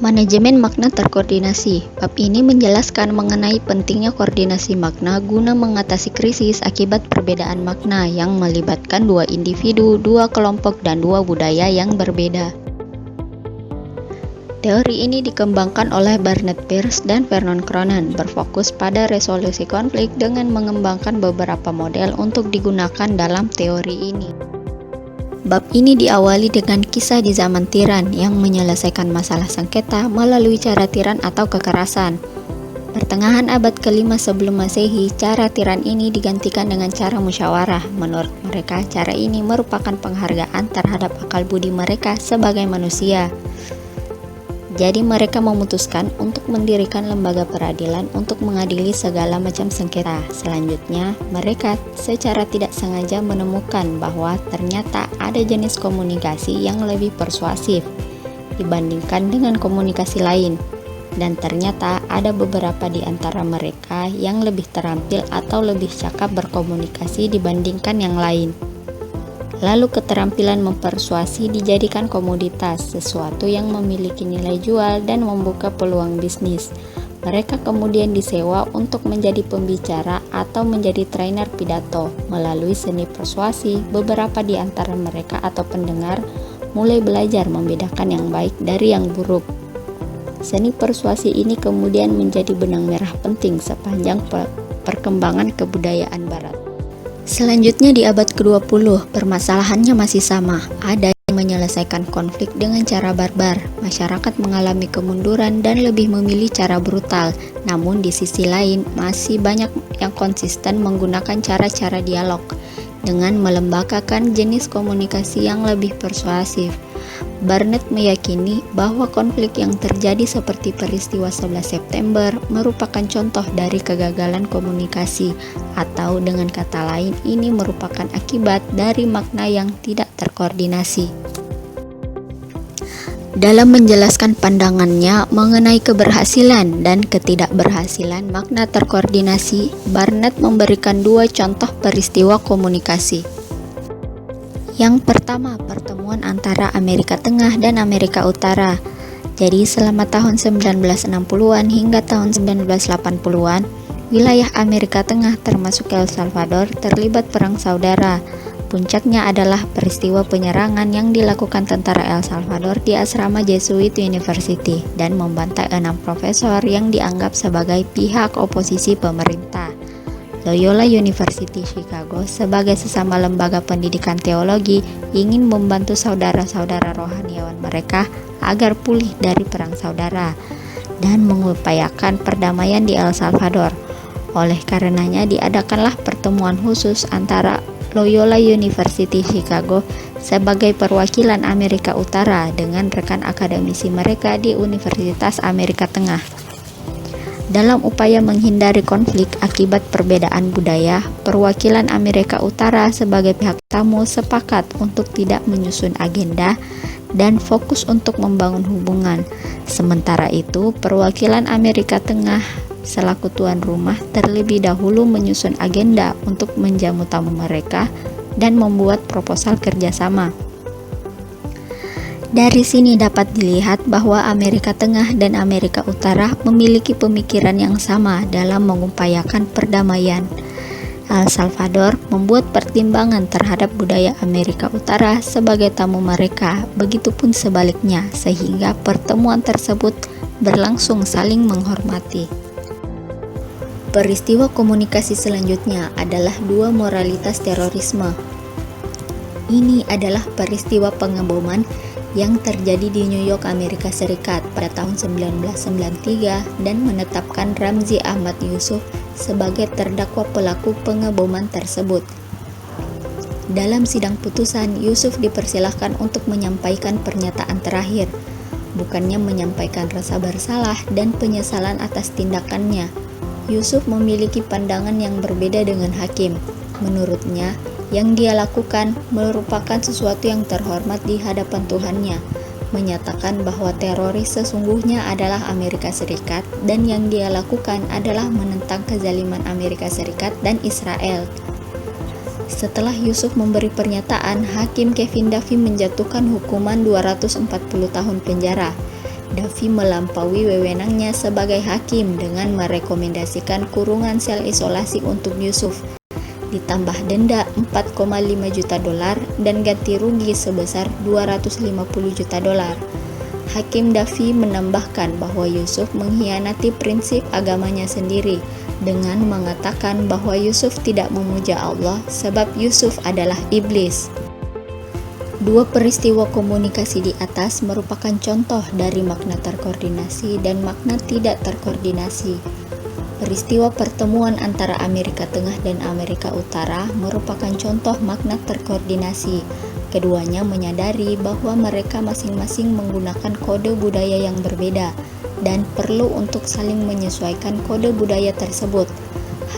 Manajemen makna terkoordinasi. Bab ini menjelaskan mengenai pentingnya koordinasi makna guna mengatasi krisis akibat perbedaan makna yang melibatkan dua individu, dua kelompok, dan dua budaya yang berbeda. Teori ini dikembangkan oleh Barnett Peirce dan Vernon Cronin, berfokus pada resolusi konflik dengan mengembangkan beberapa model untuk digunakan dalam teori ini. Bab ini diawali dengan kisah di zaman tiran yang menyelesaikan masalah sengketa melalui cara tiran atau kekerasan. Pertengahan abad ke-5 sebelum Masehi, cara tiran ini digantikan dengan cara musyawarah. Menurut mereka, cara ini merupakan penghargaan terhadap akal budi mereka sebagai manusia. Jadi mereka memutuskan untuk mendirikan lembaga peradilan untuk mengadili segala macam sengketa. Selanjutnya, mereka secara tidak sengaja menemukan bahwa ternyata ada jenis komunikasi yang lebih persuasif dibandingkan dengan komunikasi lain. Dan ternyata ada beberapa di antara mereka yang lebih terampil atau lebih cakap berkomunikasi dibandingkan yang lain. Lalu keterampilan mempersuasi dijadikan komoditas, sesuatu yang memiliki nilai jual dan membuka peluang bisnis. Mereka kemudian disewa untuk menjadi pembicara atau menjadi trainer pidato. Melalui seni persuasi, beberapa di antara mereka atau pendengar mulai belajar membedakan yang baik dari yang buruk. Seni persuasi ini kemudian menjadi benang merah penting sepanjang perkembangan kebudayaan Barat. Selanjutnya di abad ke-20, permasalahannya masih sama. Ada yang menyelesaikan konflik dengan cara barbar. Masyarakat mengalami kemunduran dan lebih memilih cara brutal. Namun di sisi lain, masih banyak yang konsisten menggunakan cara-cara dialog dengan melembagakan jenis komunikasi yang lebih persuasif. Barnett meyakini bahwa konflik yang terjadi seperti peristiwa 11 September merupakan contoh dari kegagalan komunikasi, atau dengan kata lain ini merupakan akibat dari makna yang tidak terkoordinasi. Dalam menjelaskan pandangannya mengenai keberhasilan dan ketidakberhasilan makna terkoordinasi, Barnett memberikan dua contoh peristiwa komunikasi. Yang pertama, pertemuan antara Amerika Tengah dan Amerika Utara. Jadi selama tahun 1960-an hingga tahun 1980-an, wilayah Amerika Tengah termasuk El Salvador terlibat perang saudara. Puncaknya adalah peristiwa penyerangan yang dilakukan tentara El Salvador di asrama Jesuit University dan membantai 6 profesor yang dianggap sebagai pihak oposisi pemerintah. Loyola University Chicago sebagai sesama lembaga pendidikan teologi ingin membantu saudara-saudara rohaniawan mereka agar pulih dari perang saudara dan mengupayakan perdamaian di El Salvador. Oleh karenanya diadakanlah pertemuan khusus antara Loyola University Chicago sebagai perwakilan Amerika Utara dengan rekan akademisi mereka di Universitas Amerika Tengah. Dalam upaya menghindari konflik akibat perbedaan budaya, perwakilan Amerika Utara sebagai pihak tamu sepakat untuk tidak menyusun agenda dan fokus untuk membangun hubungan. Sementara itu, perwakilan Amerika Tengah selaku tuan rumah terlebih dahulu menyusun agenda untuk menjamu tamu mereka dan membuat proposal kerjasama. Dari sini dapat dilihat bahwa Amerika Tengah dan Amerika Utara memiliki pemikiran yang sama dalam mengupayakan perdamaian. El Salvador membuat pertimbangan terhadap budaya Amerika Utara sebagai tamu mereka, begitupun sebaliknya, sehingga pertemuan tersebut berlangsung saling menghormati. Peristiwa komunikasi selanjutnya adalah dua moralitas terorisme. Ini adalah peristiwa pengeboman yang terjadi di New York, Amerika Serikat pada tahun 1993 dan menetapkan Ramzi Ahmad Yusuf sebagai terdakwa pelaku pengeboman tersebut. Dalam sidang putusan, Yusuf dipersilahkan untuk menyampaikan pernyataan terakhir, bukannya menyampaikan rasa bersalah dan penyesalan atas tindakannya. Yusuf memiliki pandangan yang berbeda dengan hakim. Menurutnya, yang dia lakukan merupakan sesuatu yang terhormat di hadapan Tuhannya, menyatakan bahwa teroris sesungguhnya adalah Amerika Serikat dan yang dia lakukan adalah menentang kezaliman Amerika Serikat dan Israel. Setelah Yusuf memberi pernyataan, Hakim Kevin Duffy menjatuhkan hukuman 240 tahun penjara. Davi melampaui wewenangnya sebagai hakim dengan merekomendasikan kurungan sel isolasi untuk Yusuf, ditambah denda 4,5 juta dolar dan ganti rugi sebesar 250 juta dolar. Hakim Davi menambahkan bahwa Yusuf mengkhianati prinsip agamanya sendiri dengan mengatakan bahwa Yusuf tidak memuja Allah sebab Yusuf adalah iblis. Dua peristiwa komunikasi di atas merupakan contoh dari makna terkoordinasi dan makna tidak terkoordinasi. Peristiwa pertemuan antara Amerika Tengah dan Amerika Utara merupakan contoh makna terkoordinasi. Keduanya menyadari bahwa mereka masing-masing menggunakan kode budaya yang berbeda dan perlu untuk saling menyesuaikan kode budaya tersebut.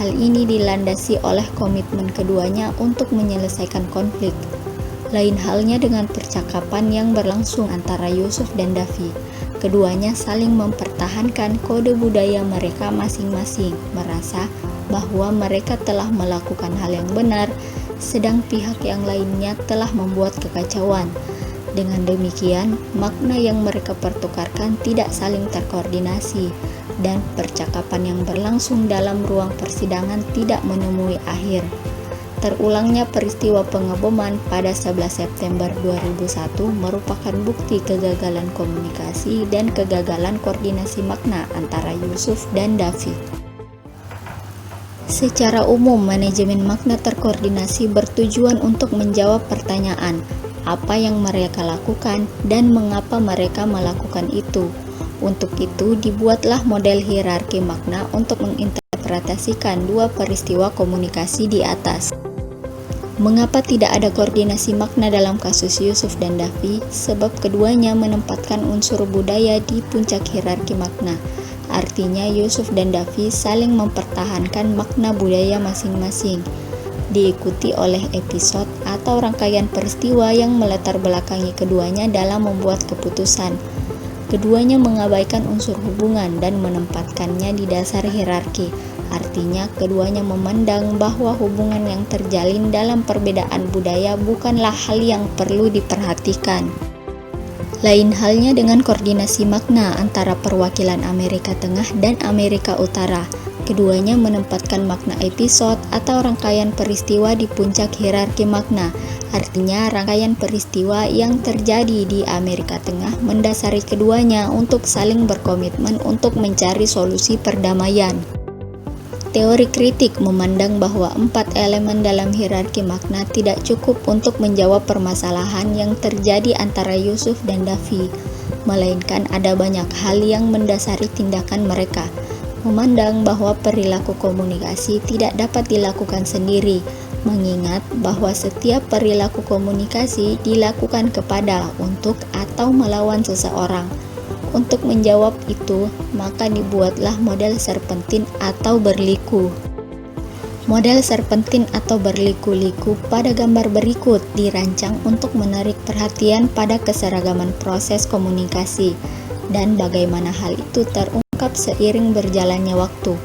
Hal ini dilandasi oleh komitmen keduanya untuk menyelesaikan konflik. Lain halnya dengan percakapan yang berlangsung antara Yusuf dan Davi. Keduanya saling mempertahankan kode budaya mereka masing-masing, merasa bahwa mereka telah melakukan hal yang benar, sedang pihak yang lainnya telah membuat kekacauan. Dengan demikian, makna yang mereka pertukarkan tidak saling terkoordinasi, dan percakapan yang berlangsung dalam ruang persidangan tidak menemui akhir. Terulangnya peristiwa pengeboman pada 11 September 2001 merupakan bukti kegagalan komunikasi dan kegagalan koordinasi makna antara Yusuf dan Davi. Secara umum, manajemen makna terkoordinasi bertujuan untuk menjawab pertanyaan, apa yang mereka lakukan dan mengapa mereka melakukan itu. Untuk itu, dibuatlah model hierarki makna untuk menginterpretasikan dua peristiwa komunikasi di atas. Mengapa tidak ada koordinasi makna dalam kasus Yusuf dan Davi? Sebab keduanya menempatkan unsur budaya di puncak hierarki makna. Artinya Yusuf dan Davi saling mempertahankan makna budaya masing-masing, diikuti oleh episode atau rangkaian peristiwa yang melatar belakangi keduanya dalam membuat keputusan. Keduanya mengabaikan unsur hubungan dan menempatkannya di dasar hierarki. Artinya, keduanya memandang bahwa hubungan yang terjalin dalam perbedaan budaya bukanlah hal yang perlu diperhatikan. Lain halnya dengan koordinasi makna antara perwakilan Amerika Tengah dan Amerika Utara. Keduanya menempatkan makna episode atau rangkaian peristiwa di puncak hierarki makna. Artinya, rangkaian peristiwa yang terjadi di Amerika Tengah mendasari keduanya untuk saling berkomitmen untuk mencari solusi perdamaian. Teori kritik memandang bahwa 4 elemen dalam hierarki makna tidak cukup untuk menjawab permasalahan yang terjadi antara Yusuf dan Davi, melainkan ada banyak hal yang mendasari tindakan mereka. Memandang bahwa perilaku komunikasi tidak dapat dilakukan sendiri, mengingat bahwa setiap perilaku komunikasi dilakukan kepada, untuk, atau melawan seseorang. Untuk menjawab itu, maka dibuatlah model serpentin atau berliku. Model serpentin atau berliku-liku pada gambar berikut dirancang untuk menarik perhatian pada keseragaman proses komunikasi dan bagaimana hal itu terungkap seiring berjalannya waktu.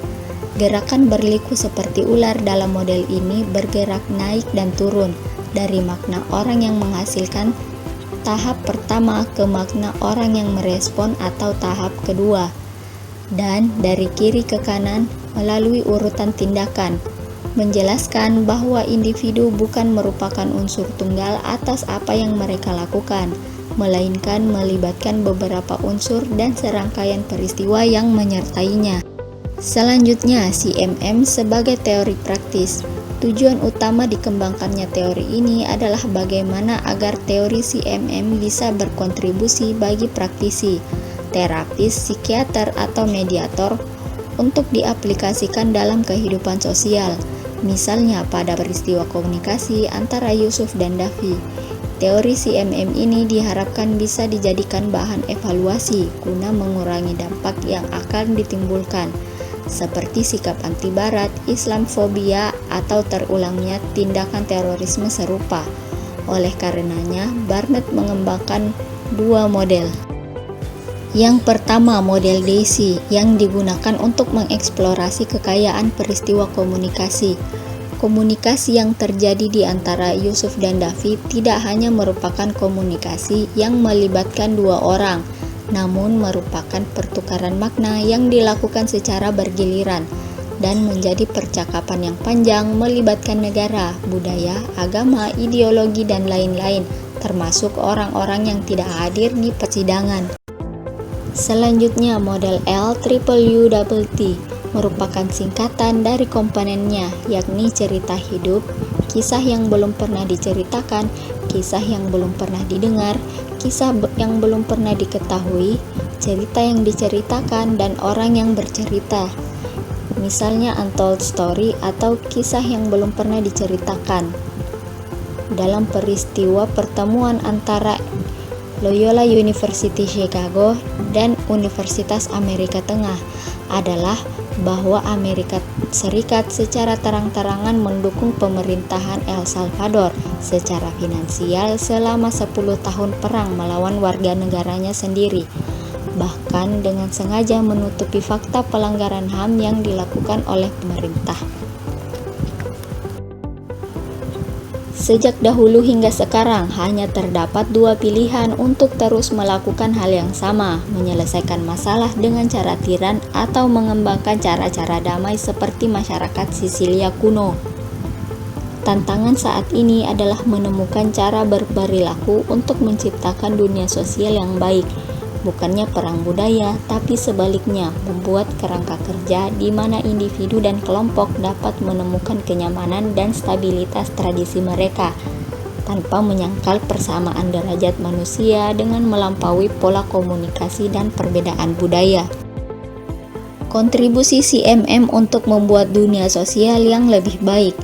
Gerakan berliku seperti ular dalam model ini bergerak naik dan turun dari makna orang yang menghasilkan tahap pertama ke makna orang yang merespon atau tahap kedua, dan dari kiri ke kanan melalui urutan tindakan, menjelaskan bahwa individu bukan merupakan unsur tunggal atas apa yang mereka lakukan, melainkan melibatkan beberapa unsur dan serangkaian peristiwa yang menyertainya. Selanjutnya, CMM sebagai teori praktis. Tujuan utama dikembangkannya teori ini adalah bagaimana agar teori CMM bisa berkontribusi bagi praktisi, terapis, psikiater, atau mediator untuk diaplikasikan dalam kehidupan sosial, misalnya pada peristiwa komunikasi antara Yusuf dan Davi. Teori CMM ini diharapkan bisa dijadikan bahan evaluasi guna mengurangi dampak yang akan ditimbulkan, seperti sikap anti barat, Islamfobia, atau terulangnya tindakan terorisme serupa. Oleh karenanya, Barnett mengembangkan dua model. Yang pertama, model Daisy, yang digunakan untuk mengeksplorasi kekayaan peristiwa komunikasi. Komunikasi yang terjadi di antara Yusuf dan Davi tidak hanya merupakan komunikasi yang melibatkan dua orang, namun merupakan pertukaran makna yang dilakukan secara bergiliran dan menjadi percakapan yang panjang melibatkan negara, budaya, agama, ideologi, dan lain-lain, termasuk orang-orang yang tidak hadir di persidangan. Selanjutnya, model LWWT merupakan singkatan dari komponennya, yakni cerita hidup, kisah yang belum pernah diceritakan, kisah yang belum pernah didengar, kisah yang belum pernah diketahui, cerita yang diceritakan, dan orang yang bercerita. Misalnya untold story atau kisah yang belum pernah diceritakan. Dalam peristiwa pertemuan antara Loyola University Chicago dan Universitas Amerika Tengah adalah bahwa Amerika Serikat secara terang-terangan mendukung pemerintahan El Salvador secara finansial selama 10 tahun perang melawan warga negaranya sendiri, bahkan dengan sengaja menutupi fakta pelanggaran HAM yang dilakukan oleh pemerintah. Sejak dahulu hingga sekarang, hanya terdapat dua pilihan untuk terus melakukan hal yang sama, menyelesaikan masalah dengan cara tiran atau mengembangkan cara-cara damai seperti masyarakat Sisilia kuno. Tantangan saat ini adalah menemukan cara berperilaku untuk menciptakan dunia sosial yang baik, bukannya perang budaya, tapi sebaliknya, membuat kerangka kerja di mana individu dan kelompok dapat menemukan kenyamanan dan stabilitas tradisi mereka, tanpa menyangkal persamaan derajat manusia dengan melampaui pola komunikasi dan perbedaan budaya. Kontribusi CMM untuk membuat dunia sosial yang lebih baik.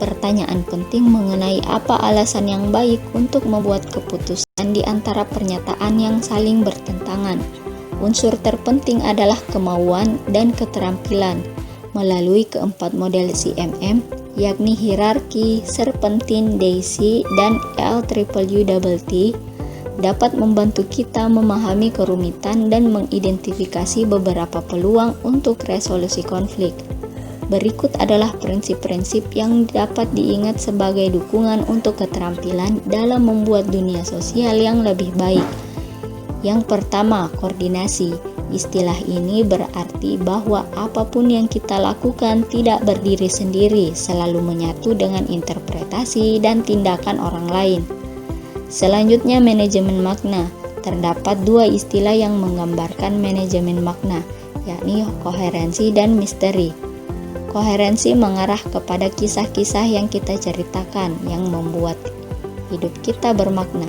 Pertanyaan penting mengenai apa alasan yang baik untuk membuat keputusan di antara pernyataan yang saling bertentangan. Unsur terpenting adalah kemauan dan keterampilan. Melalui keempat model CMM, yakni hierarki, serpentine, daisy, dan LWWT, dapat membantu kita memahami kerumitan dan mengidentifikasi beberapa peluang untuk resolusi konflik. Berikut adalah prinsip-prinsip yang dapat diingat sebagai dukungan untuk keterampilan dalam membuat dunia sosial yang lebih baik. Yang pertama, koordinasi. Istilah ini berarti bahwa apapun yang kita lakukan tidak berdiri sendiri, selalu menyatu dengan interpretasi dan tindakan orang lain. Selanjutnya, manajemen makna. Terdapat dua istilah yang menggambarkan manajemen makna, yakni koherensi dan misteri. Koherensi mengarah kepada kisah-kisah yang kita ceritakan yang membuat hidup kita bermakna.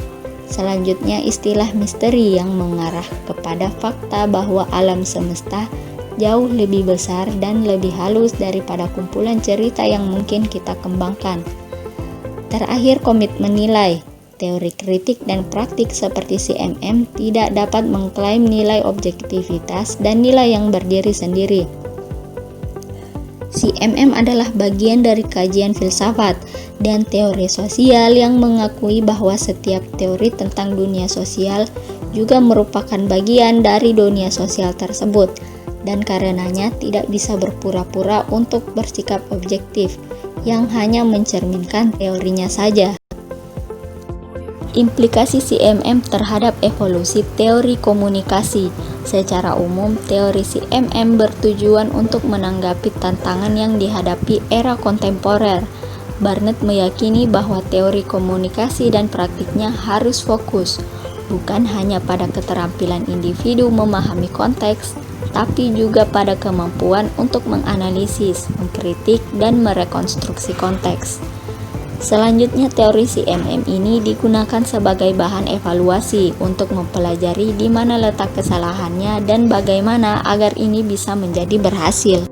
Selanjutnya, istilah misteri yang mengarah kepada fakta bahwa alam semesta jauh lebih besar dan lebih halus daripada kumpulan cerita yang mungkin kita kembangkan. Terakhir, komitmen nilai. Teori kritik dan praktik seperti CMM tidak dapat mengklaim nilai objektivitas dan nilai yang berdiri sendiri. CMM adalah bagian dari kajian filsafat dan teori sosial yang mengakui bahwa setiap teori tentang dunia sosial juga merupakan bagian dari dunia sosial tersebut, dan karenanya tidak bisa berpura-pura untuk bersikap objektif yang hanya mencerminkan teorinya saja. Implikasi CMM terhadap evolusi teori komunikasi. Secara umum, teori CMM bertujuan untuk menanggapi tantangan yang dihadapi era kontemporer. Barnett meyakini bahwa teori komunikasi dan praktiknya harus fokus, bukan hanya pada keterampilan individu memahami konteks, tapi juga pada kemampuan untuk menganalisis, mengkritik, dan merekonstruksi konteks. Selanjutnya, teori CMM ini digunakan sebagai bahan evaluasi untuk mempelajari di mana letak kesalahannya dan bagaimana agar ini bisa menjadi berhasil.